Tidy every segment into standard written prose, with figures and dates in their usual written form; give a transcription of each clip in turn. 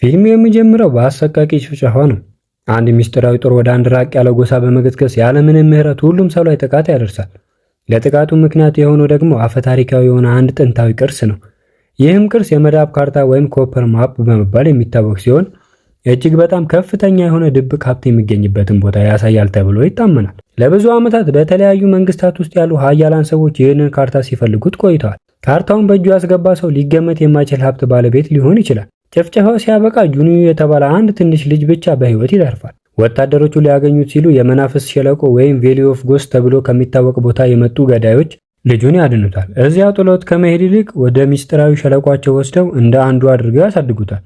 ፊልሙ የሚጀምረው በአሰቃቂ ጭፍጨፋ ነው። አንድ ምስጢራዊ ጦር ወደ አንድ ራቅ ያለ ጎሳ በመገስገስ ያለምንም ምህረት ሁሉም ሰው ላይ ጥቃት ያደርሳል። ለጥቃቱ ምክንያት የሆነው ደግሞ አፈታሪካዊ የሆነ አንድ ጥንታዊ ቅርስ ነው። ይህም ቅርስ የመዳብ ካርታ ወይም ኮፐር ማፕ በመባል የሚታወቅ ሲሆን እጅግ በጣም ከፍተኛ የሆነ ድብቅ ሀብት የሚገኝበትን ቦታ ያሳያል ተብሎ ይታመናል። ለብዙ ዓመታት በተለያዩ መንግስታት ውስጥ ያሉ ሀያላን ሰዎች ይህንን ካርታ ሲፈልጉት ቆይተዋል። ካርታውን በእጁ ያስገባ ሰው ሊገመት የማይችል ሀብት ባለቤት ሊሆን ይችላል። ጭፍጨፋው ሲያበቃ ጁኒዩ የተባለ አንድ ትንሽ ልጅ ብቻ በህይወት ይተርፋል። ወታደሮቹ ሊያገኙት ሲሉ የመናፍስት ሸለቆ ወይም ቬሊ ኦፍ ጎስት ተብሎ ከሚታወቅ ቦታ የመጡ ገዳዮች ልጁን ያድኑታል። እዚያው ጥሎት ከመሄድ ይልቅ ወደ ሚስጥራዊ ሸለቋቸው ወስደው እንደ አንዱ አድርገው ያሳድጉታል።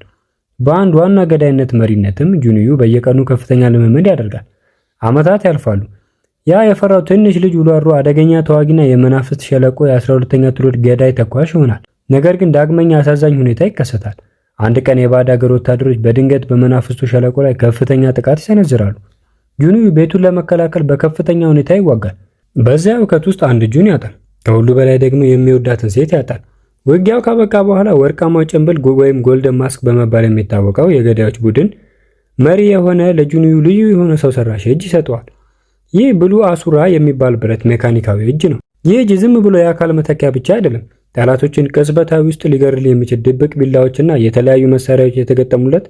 በአንድ ዋና ገዳይነት መሪነትም ጁኒዩ በየቀኑ ከፍተኛ ልምምድ ያደርጋል። ዓመታት ያልፋሉ። ያ የፈራው ትንሽ ልጅ ውሎ አድሮ አደገኛ ተዋጊና የመናፍስት ሸለቆ የ12ኛ ትውልድ ገዳይ ተኳሽ ይሆናል። ነገር ግን ዳግመኛ አሳዛኝ ሁኔታ ይከሰታል። አንድ ቀን የባዕድ አገር ወታደሮች በድንገት በመናፍስቱ ሸለቆ ላይ ከፍተኛ ጥቃት ይሰነዝራሉ። ጁኒዩ ቤቱን ለመከላከል በከፍተኛ ሁኔታ ይዋጋል። በዚያ እውቀት ውስጥ አንድ እጁን ያጣል። ከሁሉ በላይ ደግሞ የሚወዳትን ሴት ያጣል። ውጊያው ካበቃ በኋላ ወርቃማው ጭንብል ወይም ጎልደን ማስክ በመባል የሚታወቀው የገዳዮች ቡድን መሪ የሆነ ለጁኒዩ ልዩ የሆነ ሰው ሰራሽ እጅ ይሰጠዋል። ይህ ብሉ አሱራ የሚባል ብረት ሜካኒካዊ እጅ ነው። ይህ እጅ ዝም ብሎ የአካል መተኪያ ብቻ አይደለም። ጠላቶችን ቅጽበታዊ ውስጥ ሊገድል የሚችል ድብቅ ቢላዎችና የተለያዩ መሳሪያዎች የተገጠሙለት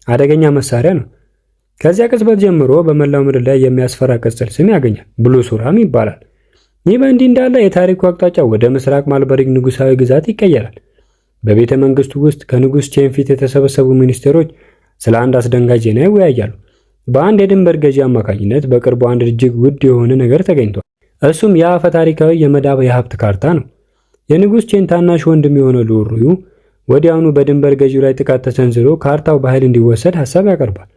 አደገኛ መሳሪያ ነው። ከዚያ ቅጽበት ጀምሮ በመላው ምድር ላይ የሚያስፈራ ቅጽል ስም ያገኛል። ብሉ ሱራም ይባላል። ይህ በእንዲህ እንዳለ የታሪኩ አቅጣጫ ወደ ምስራቅ ማልበሪግ ንጉሳዊ ግዛት ይቀየራል። በቤተ መንግስቱ ውስጥ ከንጉስ ቼን ፊት የተሰበሰቡ ሚኒስቴሮች ስለ አንድ አስደንጋጭ ዜና ይወያያሉ። በአንድ የድንበር ገዢ አማካኝነት በቅርቡ አንድ እጅግ ውድ የሆነ ነገር ተገኝቷል። እሱም የአፈ ታሪካዊ የመዳብ የሀብት ካርታ ነው። የንጉስ ቼን ታናሽ ወንድም የሆነው ሉሩዩ ወዲያውኑ በድንበር ገዢው ላይ ጥቃት ተሰንዝሮ ካርታው በኃይል እንዲወሰድ ሐሳብ ያቀርባል።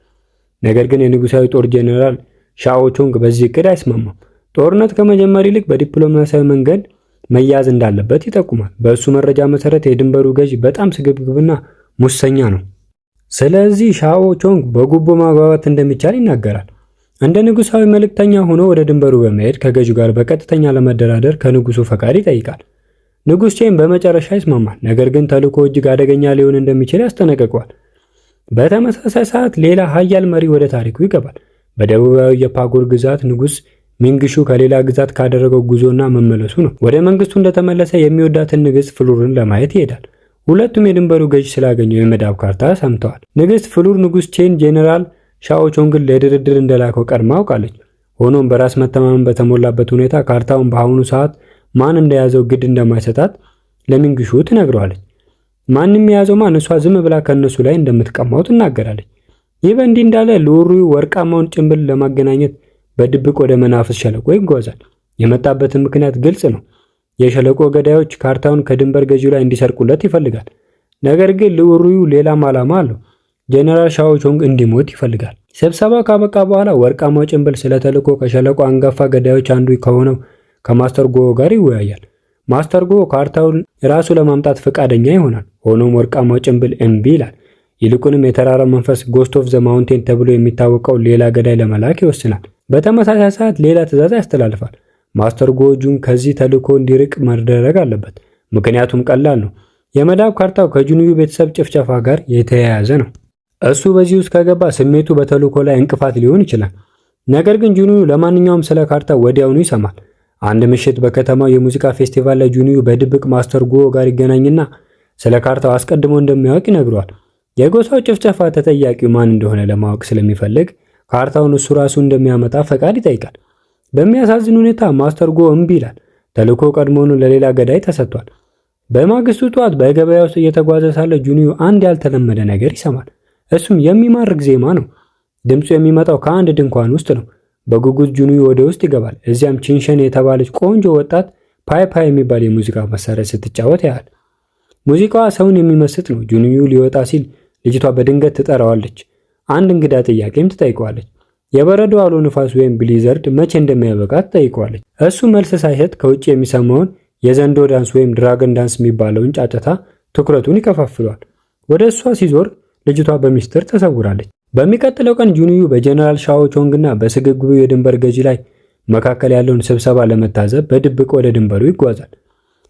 ነገር ግን የንጉሳዊ ጦር ጄኔራል ሻኦ ቾንግ በዚህ እቅድ አይስማማም። ጦርነት ከመጀመር ይልቅ በዲፕሎማሲያዊ መንገድ መያዝ እንዳለበት ይጠቁማል። በእሱ መረጃ መሰረት የድንበሩ ገዢ በጣም ስግብግብና ሙሰኛ ነው። ስለዚህ ሻኦ ቾንግ በጉቦ ማግባባት እንደሚቻል ይናገራል። እንደ ንጉሳዊ መልእክተኛ ሆኖ ወደ ድንበሩ በመሄድ ከገዢው ጋር በቀጥተኛ ለመደራደር ከንጉሱ ፈቃድ ይጠይቃል። ንጉስ ቼን በመጨረሻ ይስማማል። ነገር ግን ተልዕኮ እጅግ አደገኛ ሊሆን እንደሚችል ያስጠነቅቀዋል። በተመሳሳይ ሰዓት ሌላ ሀያል መሪ ወደ ታሪኩ ይገባል። በደቡባዊ የፓጎር ግዛት ንጉስ ሚንግሹ ከሌላ ግዛት ካደረገው ጉዞና መመለሱ ነው። ወደ መንግስቱ እንደተመለሰ የሚወዳትን ንግስት ፍሉርን ለማየት ይሄዳል። ሁለቱም የድንበሩ ገዢ ስላገኘው የመዳብ ካርታ ሰምተዋል። ንግስት ፍሉር ንጉስ ቼን ጄኔራል ሻኦ ቾንግን ለድርድር እንደላከው ቀድማ አውቃለች። ሆኖም በራስ መተማመን በተሞላበት ሁኔታ ካርታውን በአሁኑ ሰዓት ማን እንደያዘው ግድ እንደማይሰጣት ለሚንግሹ ትነግረዋለች። ማንም የያዘው ማን እሷ ዝም ብላ ከነሱ ላይ እንደምትቀማው ትናገራለች። ይህ በእንዲህ እንዳለ ሉሩዩ ወርቃማውን ጭንብል ለማገናኘት በድብቅ ወደ መናፍስ ሸለቆ ይጓዛል። የመጣበትን ምክንያት ግልጽ ነው። የሸለቆ ገዳዮች ካርታውን ከድንበር ገዢው ላይ እንዲሰርቁለት ይፈልጋል። ነገር ግን ሉሩዩ ሌላም ዓላማ አለው። ጄኔራል ሻኦ ቾንግ እንዲሞት ይፈልጋል። ስብሰባው ካበቃ በኋላ ወርቃማው ጭንብል ስለ ተልዕኮ ከሸለቆ አንጋፋ ገዳዮች አንዱ ከሆነው ከማስተር ጎ ጋር ይወያያል። ማስተር ጎ ካርታውን ራሱ ለማምጣት ፈቃደኛ ይሆናል። ሆኖም ወርቃማው ጭንብል እምቢ ይላል። ይልቁንም የተራራው መንፈስ ጎስት ኦፍ ዘ ማውንቴን ተብሎ የሚታወቀው ሌላ ገዳይ ለመላክ ይወስናል። በተመሳሳይ ሰዓት ሌላ ትዕዛዝ ያስተላልፋል። ማስተር ጎ ጁን ከዚህ ተልዕኮ እንዲርቅ መደረግ አለበት። ምክንያቱም ቀላል ነው። የመዳብ ካርታው ከጁኒዩ ቤተሰብ ጭፍጨፋ ጋር የተያያዘ ነው። እሱ በዚህ ውስጥ ከገባ ስሜቱ በተልዕኮ ላይ እንቅፋት ሊሆን ይችላል። ነገር ግን ጁኒዩ ለማንኛውም ስለ ካርታው ወዲያውኑ ይሰማል። አንድ ምሽት በከተማው የሙዚቃ ፌስቲቫል ላይ ጁኒዩ በድብቅ ማስተር ጎ ጋር ይገናኝና ስለ ካርታው አስቀድሞ እንደሚያውቅ ይነግረዋል። የጎሳው ጭፍጨፋ ተጠያቂው ማን እንደሆነ ለማወቅ ስለሚፈልግ ካርታውን እሱ ራሱ እንደሚያመጣ ፈቃድ ይጠይቃል። በሚያሳዝን ሁኔታ ማስተር ጎ እምቢ ይላል። ተልዕኮ ቀድሞውኑ ለሌላ ገዳይ ተሰጥቷል። በማግስቱ ጠዋት በገበያ ውስጥ እየተጓዘ ሳለ ጁኒዩ አንድ ያልተለመደ ነገር ይሰማል። እሱም የሚማርክ ዜማ ነው። ድምፁ የሚመጣው ከአንድ ድንኳን ውስጥ ነው። በጉጉት ጁኒዩ ወደ ውስጥ ይገባል። እዚያም ቺንሸን የተባለች ቆንጆ ወጣት ፓይፓ የሚባል የሙዚቃ መሳሪያ ስትጫወት ያያል። ሙዚቃዋ ሰውን የሚመስጥ ነው። ጁኒዩ ሊወጣ ሲል ልጅቷ በድንገት ትጠራዋለች። አንድ እንግዳ ጥያቄም ትጠይቀዋለች። የበረዶ አውሎ ንፋስ ወይም ብሊዘርድ መቼ እንደሚያበቃ ትጠይቀዋለች። እሱ መልስ ሳይሰጥ ከውጭ የሚሰማውን የዘንዶ ዳንስ ወይም ድራገን ዳንስ የሚባለውን ጫጫታ ትኩረቱን ይከፋፍሏል። ወደ እሷ ሲዞር ልጅቷ በሚስጥር ተሰውራለች። በሚቀጥለው ቀን ጁኒዩ በጀነራል ሻኦ ቾንግና በስግብግቡ የድንበር ገዢ ላይ መካከል ያለውን ስብሰባ ለመታዘብ በድብቅ ወደ ድንበሩ ይጓዛል።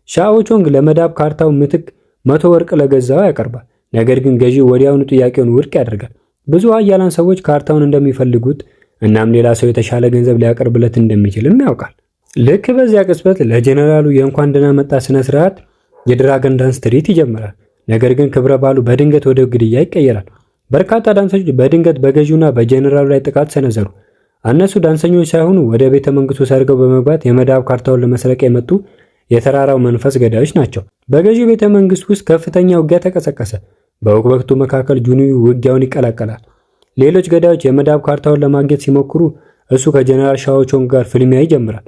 ሻኦ ቾንግ ለመዳብ ካርታው ምትክ 100 ወርቅ ለገዛው ያቀርባል። ነገር ግን ገዢው ወዲያውኑ ጥያቄውን ውድቅ ያደርጋል። ብዙ ኃያላን ሰዎች ካርታውን እንደሚፈልጉት እናም ሌላ ሰው የተሻለ ገንዘብ ሊያቀርብለት እንደሚችልም ያውቃል። ልክ በዚያ ቅጽበት ለጀነራሉ የእንኳን ደህና መጣ ስነ ስርዓት የድራገን ዳንስ ትርኢት ይጀምራል። ነገር ግን ክብረ በዓሉ በድንገት ወደ ግድያ ይቀየራል። በርካታ ዳንሰኞች በድንገት በገዢውና በጀነራሉ ላይ ጥቃት ሰነዘሩ። እነሱ ዳንሰኞች ሳይሆኑ ወደ ቤተ መንግስቱ ሰርገው በመግባት የመዳብ ካርታውን ለመስረቅ የመጡ የተራራው መንፈስ ገዳዮች ናቸው። በገዢው ቤተ መንግስት ውስጥ ከፍተኛ ውጊያ ተቀሰቀሰ። በወቅቱ መካከል ጁንዩ ውጊያውን ይቀላቀላል። ሌሎች ገዳዮች የመዳብ ካርታውን ለማግኘት ሲሞክሩ እሱ ከጀነራል ሻኦ ቾንግ ጋር ፍልሚያ ይጀምራል።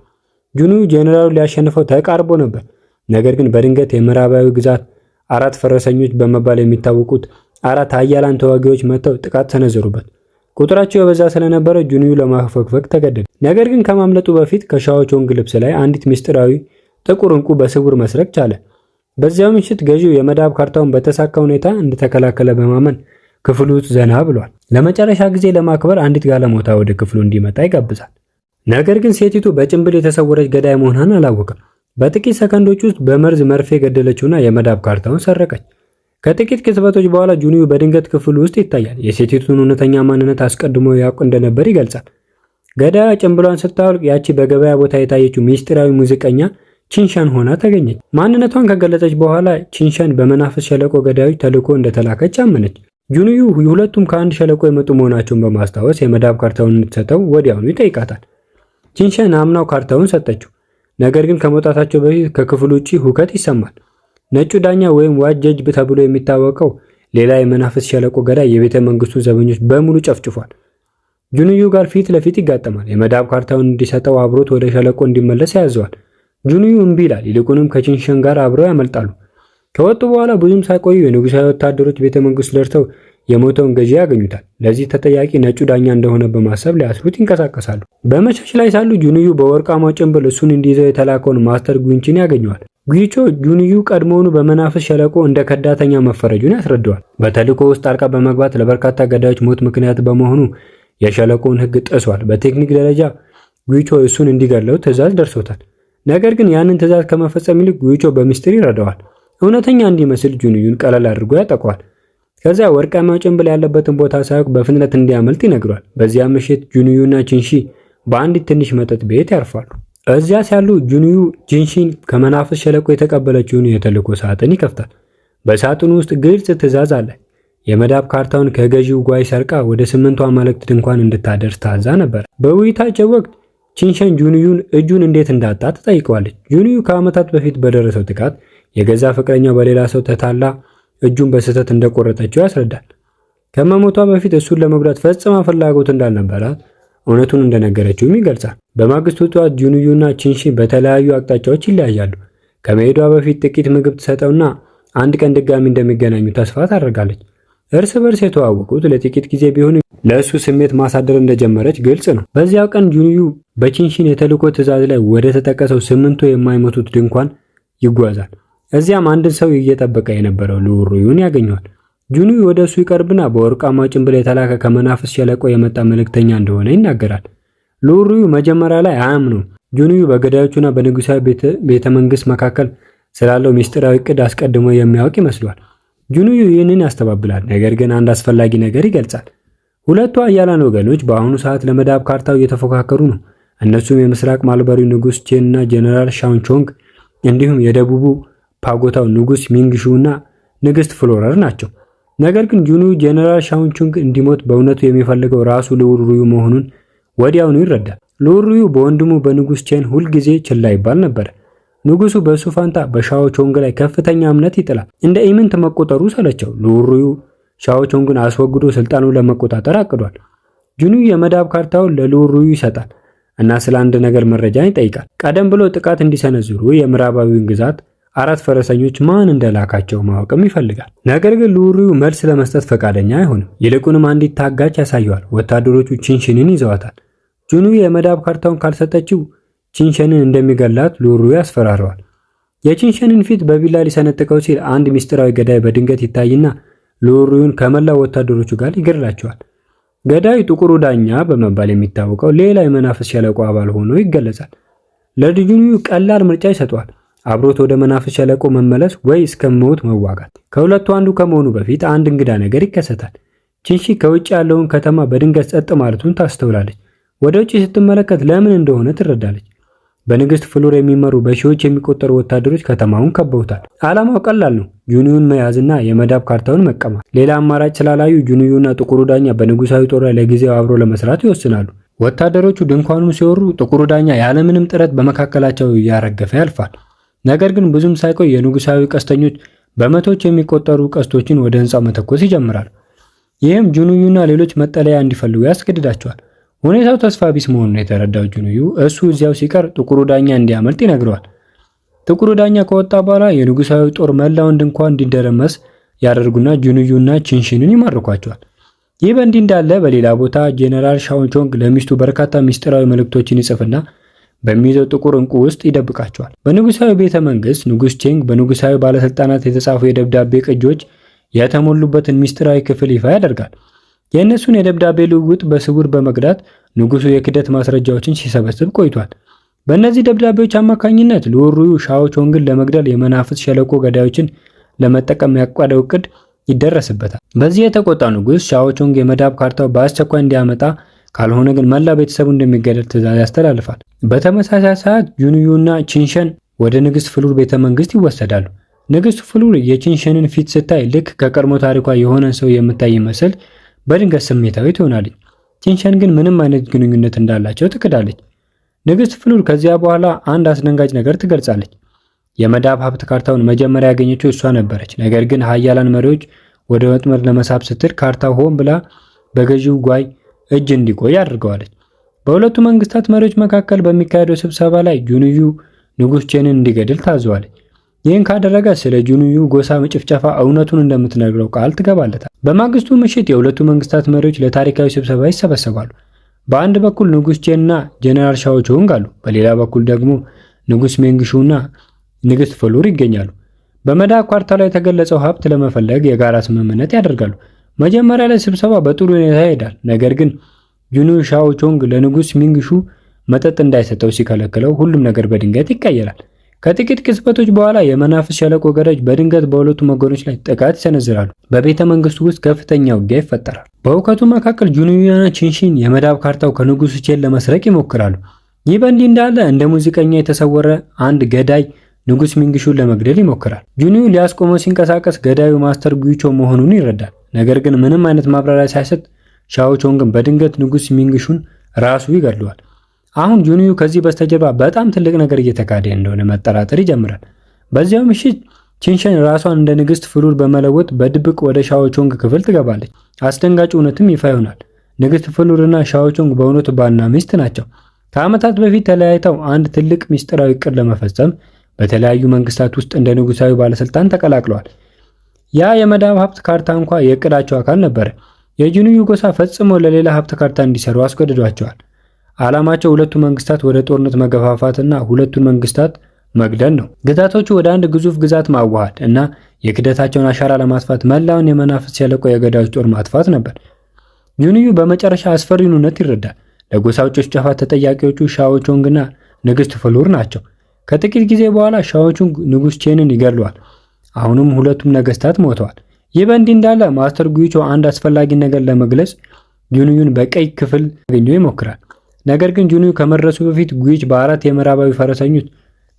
ጁንዩ ጀነራሉ ሊያሸንፈው ተቃርቦ ነበር። ነገር ግን በድንገት የምዕራባዊ ግዛት አራት ፈረሰኞች በመባል የሚታወቁት አራት ኃያላን ተዋጊዎች መጥተው ጥቃት ሰነዘሩበት። ቁጥራቸው የበዛ ስለነበረ ጁንዩ ለማፈግፈግ ተገደደ። ነገር ግን ከማምለጡ በፊት ከሻኦ ቾንግ ልብስ ላይ አንዲት ምስጢራዊ ጥቁር ዕንቁ በስውር መስረቅ ቻለ። በዚያው ምሽት ገዢው የመዳብ ካርታውን በተሳካ ሁኔታ እንደተከላከለ በማመን ክፍሉ ውስጥ ዘና ብሏል። ለመጨረሻ ጊዜ ለማክበር አንዲት ጋለሞታ ወደ ክፍሉ እንዲመጣ ይጋብዛል። ነገር ግን ሴቲቱ በጭንብል የተሰወረች ገዳይ መሆኗን አላወቀም። በጥቂት ሰከንዶች ውስጥ በመርዝ መርፌ ገደለችውና የመዳብ ካርታውን ሰረቀች። ከጥቂት ቅጽበቶች በኋላ ጁንዩ በድንገት ክፍሉ ውስጥ ይታያል። የሴቲቱን እውነተኛ ማንነት አስቀድሞ ያውቅ እንደነበር ይገልጻል። ገዳያ ጭንብሏን ስታወልቅ ያቺ በገበያ ቦታ የታየችው ሚስጢራዊ ሙዚቀኛ ቺንሸን ሆና ተገኘች። ማንነቷን ከገለጸች በኋላ ቺንሸን በመናፍስ ሸለቆ ገዳዮች ተልዕኮ እንደተላከች አመነች። ጁንዩ ሁለቱም ከአንድ ሸለቆ የመጡ መሆናቸውን በማስታወስ የመዳብ ካርታውን እንድትሰጠው ወዲያውኑ ይጠይቃታል። ቺንሸን አምናው ካርታውን ሰጠችው። ነገር ግን ከመውጣታቸው በፊት ከክፍሉ ውጪ ሁከት ይሰማል። ነጩ ዳኛ ወይም ዋጅ ጀጅ ተብሎ የሚታወቀው ሌላ የመናፍስ ሸለቆ ገዳይ የቤተ መንግስቱ ዘበኞች በሙሉ ጨፍጭፏል። ጁንዩ ጋር ፊት ለፊት ይጋጠማል። የመዳብ ካርታውን እንዲሰጠው አብሮት ወደ ሸለቆ እንዲመለስ ያዘዋል። ጁንዩ እምቢ ይላል። ይልቁንም ከቺንሸን ጋር አብረው ያመልጣሉ። ከወጡ በኋላ ብዙም ሳይቆዩ የንጉሳዊ ወታደሮች ቤተ መንግስት ደርሰው የሞተውን ገዢ ያገኙታል። ለዚህ ተጠያቂ ነጩ ዳኛ እንደሆነ በማሰብ ሊያስሩት ይንቀሳቀሳሉ። በመሸሽ ላይ ሳሉ ጁንዩ በወርቃማው ጭንብል እሱን እንዲይዘው የተላከውን ማስተር ጉንቺን ያገኘዋል። ጉይቾ ጁንዩ ቀድሞውኑ በመናፍስ ሸለቆ እንደ ከዳተኛ መፈረጁን ያስረዳዋል። በተልዕኮ ውስጥ ጣልቃ በመግባት ለበርካታ ገዳዮች ሞት ምክንያት በመሆኑ የሸለቆውን ሕግ ጥሷል። በቴክኒክ ደረጃ ጉይቾ እሱን እንዲገድለው ትዕዛዝ ደርሶታል። ነገር ግን ያንን ትዕዛዝ ከመፈጸም ይልቅ ጉይቾ በሚስጥር ይረዳዋል። እውነተኛ እንዲመስል ጁንዩን ቀለል አድርጎ ያጠቋል። ከዚያ ወርቃማው ጭንብል ያለበትን ቦታ ሳያውቅ በፍጥነት እንዲያመልጥ ይነግሯል። በዚያ ምሽት ጁንዩና ቺንሺ በአንዲት ትንሽ መጠጥ ቤት ያርፋሉ። እዚያ ሲያሉ ጁንዩ ጂንሺን ከመናፍስ ሸለቆ የተቀበለችውን የተልዕኮ ሳጥን ይከፍታል። በሳጥኑ ውስጥ ግልጽ ትዕዛዝ አለ። የመዳብ ካርታውን ከገዢው ጓይ ሰርቃ ወደ 8ቱ አማልክት ድንኳን እንድታደርስ ታዛ ነበር። በውይይታቸው ወቅት ቺንሸን ጁንዩን እጁን እንዴት እንዳጣ ትጠይቀዋለች። ጁንዩ ከዓመታት በፊት በደረሰው ጥቃት የገዛ ፍቅረኛው በሌላ ሰው ተታላ እጁን በስህተት እንደቆረጠችው ያስረዳል። ከመሞቷ በፊት እሱን ለመጉዳት ፈጽማ ፍላጎት እንዳልነበራት እውነቱን እንደነገረችውም ይገልጻል። በማግስቱ ጠዋት ጁንዩና ቺንሺ በተለያዩ አቅጣጫዎች ይለያያሉ። ከመሄዷ በፊት ጥቂት ምግብ ትሰጠውና አንድ ቀን ድጋሚ እንደሚገናኙ ተስፋ ታደርጋለች። እርስ በርስ የተዋወቁት ለጥቂት ጊዜ ቢሆንም ለእሱ ስሜት ማሳደር እንደጀመረች ግልጽ ነው። በዚያው ቀን ጁንዩ በቺንሺን የተልዕኮ ትዕዛዝ ላይ ወደ ተጠቀሰው 8ቱ የማይሞቱት ድንኳን ይጓዛል። እዚያም አንድን ሰው እየጠበቀ የነበረው ሉሩዩን ያገኘዋል። ጁንዩ ወደ እሱ ይቀርብና በወርቃማ ጭንብል የተላከ ከመናፍስ ሸለቆ የመጣ መልእክተኛ እንደሆነ ይናገራል። ሉሩዩ መጀመሪያ ላይ አያምነውም። ጁንዩ በገዳዮቹና በንጉሳዊ ቤተ መንግስት መካከል ስላለው ሚስጥራዊ ዕቅድ አስቀድሞ የሚያውቅ ይመስሏል። ጁንዩ ይህንን ያስተባብላል። ነገር ግን አንድ አስፈላጊ ነገር ይገልጻል። ሁለቱ ኃያላን ወገኖች በአሁኑ ሰዓት ለመዳብ ካርታው እየተፎካከሩ ነው። እነሱም የምስራቅ ማልበሪ ንጉስ ቼን እና ጀነራል ሻንቾንግ እንዲሁም የደቡቡ ፓጎታው ንጉስ ሚንግሹ እና ንግስት ፍሎረር ናቸው። ነገር ግን ጁንዩ ጀነራል ሻንቾንግ እንዲሞት በእውነቱ የሚፈልገው ራሱ ሉሩዩ መሆኑን ወዲያውኑ ይረዳል። ሉሩዩ በወንድሙ በንጉስ ቼን ሁልጊዜ ችላ ይባል ነበር። ንጉሱ በሱ ፋንታ በሻኦ ቾንግ ላይ ከፍተኛ እምነት ይጥላል። እንደ ኢምንት መቆጠሩ ሰለቸው። ሉሩዩ ሻኦ ቾንግን አስወግዶ ስልጣኑን ለመቆጣጠር አቅዷል። ጁንዩ የመዳብ ካርታውን ለሉሩዩ ይሰጣል እና ስለ አንድ ነገር መረጃን ይጠይቃል። ቀደም ብሎ ጥቃት እንዲሰነዝሩ የምዕራባዊውን ግዛት አራት ፈረሰኞች ማን እንደላካቸው ማወቅም ይፈልጋል። ነገር ግን ሉሩዩ መልስ ለመስጠት ፈቃደኛ አይሆንም። ይልቁንም አንዲት ታጋች ያሳየዋል። ወታደሮቹ ቺንሽንን ይዘዋታል። ጁንዩ የመዳብ ካርታውን ካልሰጠችው ቺንሸንን እንደሚገላት ሉሩዩ ያስፈራረዋል። የቺንሸንን ፊት በቢላ ሊሰነጥቀው ሲል አንድ ሚስጥራዊ ገዳይ በድንገት ይታይና ሉሩዩን ከመላው ወታደሮቹ ጋር ይገድላቸዋል። ገዳዩ ጥቁሩ ዳኛ በመባል የሚታወቀው ሌላ የመናፍስ ሸለቆ አባል ሆኖ ይገለጻል። ለጁንዩ ቀላል ምርጫ ይሰጠዋል። አብሮት ወደ መናፍስ ሸለቆ መመለስ ወይ እስከ ሞት መዋጋት። ከሁለቱ አንዱ ከመሆኑ በፊት አንድ እንግዳ ነገር ይከሰታል። ቺንሺ ከውጭ ያለውን ከተማ በድንገት ጸጥ ማለቱን ታስተውላለች። ወደ ውጭ ስትመለከት ለምን እንደሆነ ትረዳለች። በንግስት ፍሉር የሚመሩ በሺዎች የሚቆጠሩ ወታደሮች ከተማውን ከበውታል። ዓላማው ቀላል ነው፣ ጁኒዩን መያዝና የመዳብ ካርታውን መቀማት። ሌላ አማራጭ ስላላዩ ጁኒዩና ጥቁሩ ዳኛ በንጉሳዊ ጦር ላይ ለጊዜው አብሮ ለመስራት ይወስናሉ። ወታደሮቹ ድንኳኑን ሲወሩ ጥቁሩ ዳኛ ያለምንም ጥረት በመካከላቸው እያረገፈ ያልፋል። ነገር ግን ብዙም ሳይቆይ የንጉሳዊ ቀስተኞች በመቶዎች የሚቆጠሩ ቀስቶችን ወደ ህንፃው መተኮስ ይጀምራሉ። ይህም ጁኒዩና ሌሎች መጠለያ እንዲፈልጉ ያስገድዳቸዋል። ሁኔታው ተስፋ ቢስ መሆኑን የተረዳው ጁኒዩ እሱ እዚያው ሲቀር ጥቁሩ ዳኛ እንዲያመልጥ ይነግረዋል። ጥቁሩ ዳኛ ከወጣ በኋላ የንጉሳዊ ጦር መላውን ድንኳን እንዲደረመስ ያደርጉና ጁኒዩና ቺንሺንን ይማርኳቸዋል። ይህ በእንዲህ እንዳለ በሌላ ቦታ ጄኔራል ሻኦቾንግ ለሚስቱ በርካታ ሚስጥራዊ መልእክቶችን ይጽፍና በሚይዘው ጥቁር ዕንቁ ውስጥ ይደብቃቸዋል። በንጉሳዊ ቤተ መንግስት ንጉስ ቼንግ በንጉሳዊ ባለስልጣናት የተጻፉ የደብዳቤ ቅጆች የተሞሉበትን ሚስጥራዊ ክፍል ይፋ ያደርጋል። የእነሱን የደብዳቤ ልውውጥ በስውር በመቅዳት ንጉሱ የክደት ማስረጃዎችን ሲሰበስብ ቆይቷል። በእነዚህ ደብዳቤዎች አማካኝነት ልዑሩ ሻኦቾንግን ለመግደል የመናፍስ ሸለቆ ገዳዮችን ለመጠቀም ያቀደው ዕቅድ ይደረስበታል። በዚህ የተቆጣው ንጉስ ሻኦቾንግ የመዳብ ካርታው በአስቸኳይ እንዲያመጣ ካልሆነ ግን መላ ቤተሰቡ እንደሚገደል ትዕዛዝ ያስተላልፋል። በተመሳሳይ ሰዓት ጁኒዩና ቺንሸን ወደ ንግስት ፍሉር ቤተ መንግስት ይወሰዳሉ። ንግስት ፍሉር የቺንሸንን ፊት ስታይ ልክ ከቀድሞ ታሪኳ የሆነን ሰው የምታይ ይመስል በድንገት ስሜታዊ ትሆናለች። ቺንሸን ግን ምንም አይነት ግንኙነት እንዳላቸው ትክዳለች። ንግስት ፍሉር ከዚያ በኋላ አንድ አስደንጋጭ ነገር ትገልጻለች። የመዳብ ሀብት ካርታውን መጀመሪያ ያገኘችው እሷ ነበረች። ነገር ግን ሀያላን መሪዎች ወደ ወጥመድ ለመሳብ ስትል ካርታው ሆን ብላ በገዢው ጓይ እጅ እንዲቆይ አድርገዋለች። በሁለቱ መንግስታት መሪዎች መካከል በሚካሄደው ስብሰባ ላይ ጁኒዩ ንጉስ ቼንን እንዲገድል ታዘዋለች። ይህን ካደረገ ስለ ጁኒዩ ጎሳ ጭፍጨፋ እውነቱን እንደምትነግረው ቃል ትገባለታል። በማግስቱ ምሽት የሁለቱ መንግስታት መሪዎች ለታሪካዊ ስብሰባ ይሰበሰባሉ። በአንድ በኩል ንጉስ ቼንና ጄኔራል ሻኦቾንግ አሉ። በሌላ በኩል ደግሞ ንጉስ ሜንግሹና ንግስት ፍሉር ይገኛሉ። በመዳብ ካርታ ላይ የተገለጸው ሀብት ለመፈለግ የጋራ ስምምነት ያደርጋሉ። መጀመሪያ ላይ ስብሰባ በጥሩ ሁኔታ ይሄዳል። ነገር ግን ጁኒዩ ሻኦቾንግ ለንጉስ ሚንግሹ መጠጥ እንዳይሰጠው ሲከለክለው ሁሉም ነገር በድንገት ይቀየራል። ከጥቂት ቅጽበቶች በኋላ የመናፍስ ሸለቆ ገዳዮች በድንገት በሁለቱ ወገኖች ላይ ጥቃት ይሰነዝራሉ። በቤተ መንግስቱ ውስጥ ከፍተኛ ውጊያ ይፈጠራል። በእውከቱ መካከል ጁኒዩና ቺንሺን የመዳብ ካርታው ከንጉሱ ቼን ለመስረቅ ይሞክራሉ። ይህ በእንዲህ እንዳለ እንደ ሙዚቀኛ የተሰወረ አንድ ገዳይ ንጉስ ሚንግሹን ለመግደል ይሞክራል። ጁኒዩ ሊያስቆመው ሲንቀሳቀስ ገዳዩ ማስተር ጉይቾ መሆኑን ይረዳል። ነገር ግን ምንም አይነት ማብራሪያ ሳይሰጥ ሻኦቾንግን በድንገት ንጉስ ሚንግሹን ራሱ ይገድለዋል። አሁን ጁኒዩ ከዚህ በስተጀርባ በጣም ትልቅ ነገር እየተካሄደ እንደሆነ መጠራጠር ይጀምራል። በዚያው ምሽት ቺንሸን ራሷን እንደ ንግስት ፍሉር በመለወጥ በድብቅ ወደ ሻኦቾንግ ክፍል ትገባለች። አስደንጋጭ እውነትም ይፋ ይሆናል። ንግስት ፍሉርና ሻኦቾንግ በእውነቱ ባልና ሚስት ናቸው። ከዓመታት በፊት ተለያይተው አንድ ትልቅ ሚስጥራዊ ዕቅድ ለመፈጸም በተለያዩ መንግስታት ውስጥ እንደ ንጉሳዊ ባለስልጣን ተቀላቅለዋል። ያ የመዳብ ሀብት ካርታ እንኳ የዕቅዳቸው አካል ነበረ። የጁኒዩ ጎሳ ፈጽሞ ለሌላ ሀብት ካርታ እንዲሰሩ አስገድዷቸዋል። ዓላማቸው ሁለቱ መንግስታት ወደ ጦርነት መገፋፋትና ሁለቱን መንግስታት መግደል ነው። ግዛቶቹ ወደ አንድ ግዙፍ ግዛት ማዋሃድ እና የክደታቸውን አሻራ ለማጥፋት መላውን የመናፍስ ሸለቆ የገዳዮች ጦር ማጥፋት ነበር። ጁኒዩ በመጨረሻ አስፈሪውን እውነት ይረዳል። ለጎሳው ጭፍጨፋ ተጠያቂዎቹ ሻኦቾንግና ንግስት ፍሉር ናቸው። ከጥቂት ጊዜ በኋላ ሻኦቾንግ ንጉስ ቼንን ይገድለዋል። አሁንም ሁለቱም ነገስታት ሞተዋል። ይህ በእንዲህ እንዳለ ማስተር ጉይቾ አንድ አስፈላጊ ነገር ለመግለጽ ጁኒዩን በቀይ ክፍል ያገኘው ይሞክራል። ነገር ግን ጁኒዩ ከመድረሱ በፊት ጉይች በአራት የምዕራባዊ ፈረሰኞች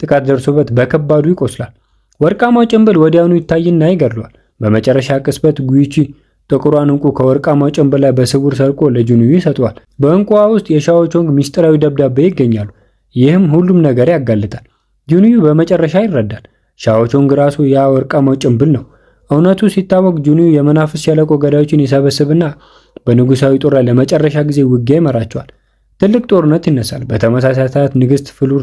ጥቃት ደርሶበት በከባዱ ይቆስላል። ወርቃማው ጭንብል ወዲያውኑ ይታይና ይገድለዋል። በመጨረሻ ቅጽበት ጉይቺ ጥቁሯን ዕንቁ ከወርቃማው ጭንብል ላይ በስውር ሰርቆ ለጁኒዩ ይሰጠዋል። በዕንቁዋ ውስጥ የሻኦቾንግ ሚስጥራዊ ደብዳቤ ይገኛሉ። ይህም ሁሉም ነገር ያጋልጣል። ጁኒዩ በመጨረሻ ይረዳል። ሻኦቾንግ ራሱ ያ ወርቃማው ጭንብል ነው። እውነቱ ሲታወቅ ጁኒዩ የመናፍስ ሸለቆ ገዳዮችን ይሰበስብና በንጉሳዊ ጦር ላይ ለመጨረሻ ጊዜ ውጊያ ይመራቸዋል። ትልቅ ጦርነት ይነሳል። በተመሳሳይ ሰዓት ንግስት ፍሉር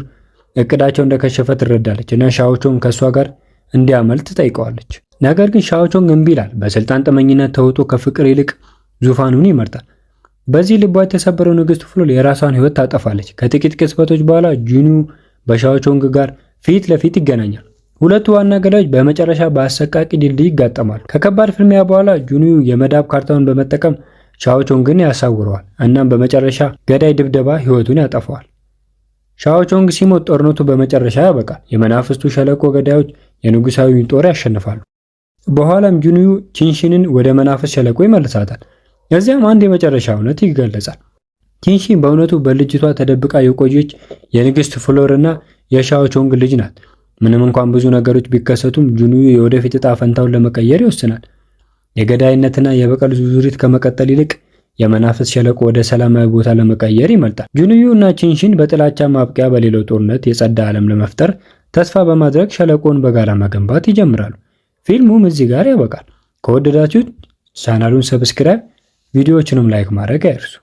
እቅዳቸው እንደከሸፈ ትረዳለች እና ሻኦቾንግ ከእሷ ጋር እንዲያመልጥ ትጠይቀዋለች። ነገር ግን ሻኦቾንግ እምቢ ይላል። በስልጣን ጥመኝነት ተውጦ ከፍቅር ይልቅ ዙፋኑን ይመርጣል። በዚህ ልቧ የተሰበረው ንግስት ፍሉር የራሷን ሕይወት ታጠፋለች። ከጥቂት ቅጽበቶች በኋላ ጁኒዩ በሻኦቾንግ ጋር ፊት ለፊት ይገናኛል። ሁለቱ ዋና ገዳዮች በመጨረሻ በአሰቃቂ ድልድይ ይጋጠማሉ። ከከባድ ፍልሚያ በኋላ ጁኒዩ የመዳብ ካርታውን በመጠቀም ሻኦቾንግን ያሳውረዋል። እናም በመጨረሻ ገዳይ ድብደባ ሕይወቱን ያጠፋዋል። ሻኦቾንግ ሲሞት ጦርነቱ በመጨረሻ ያበቃል። የመናፍስቱ ሸለቆ ገዳዮች የንጉሳዊውን ጦር ያሸንፋሉ። በኋላም ጁንዩ ቺንሺንን ወደ መናፍስት ሸለቆ ይመልሳታል። እዚያም አንድ የመጨረሻ እውነት ይገለጻል። ቺንሺን በእውነቱ በልጅቷ ተደብቃ የቆየች የንግስት ፍሎርና የሻኦቾንግ ልጅ ናት። ምንም እንኳን ብዙ ነገሮች ቢከሰቱም ጁንዩ የወደፊት ዕጣ ፈንታውን ለመቀየር ይወስናል። የገዳይነትና የበቀል ዙሪት ከመቀጠል ይልቅ የመናፍስት ሸለቆ ወደ ሰላማዊ ቦታ ለመቀየር ይመርጣል። ጁንዩ እና ቺንሺን በጥላቻ ማብቂያ በሌላው ጦርነት የጸዳ ዓለም ለመፍጠር ተስፋ በማድረግ ሸለቆን በጋራ መገንባት ይጀምራሉ። ፊልሙም እዚህ ጋር ያበቃል። ከወደዳችሁት ቻናሉን ሰብስክራይብ፣ ቪዲዮዎችንም ላይክ ማድረግ አይርሱ።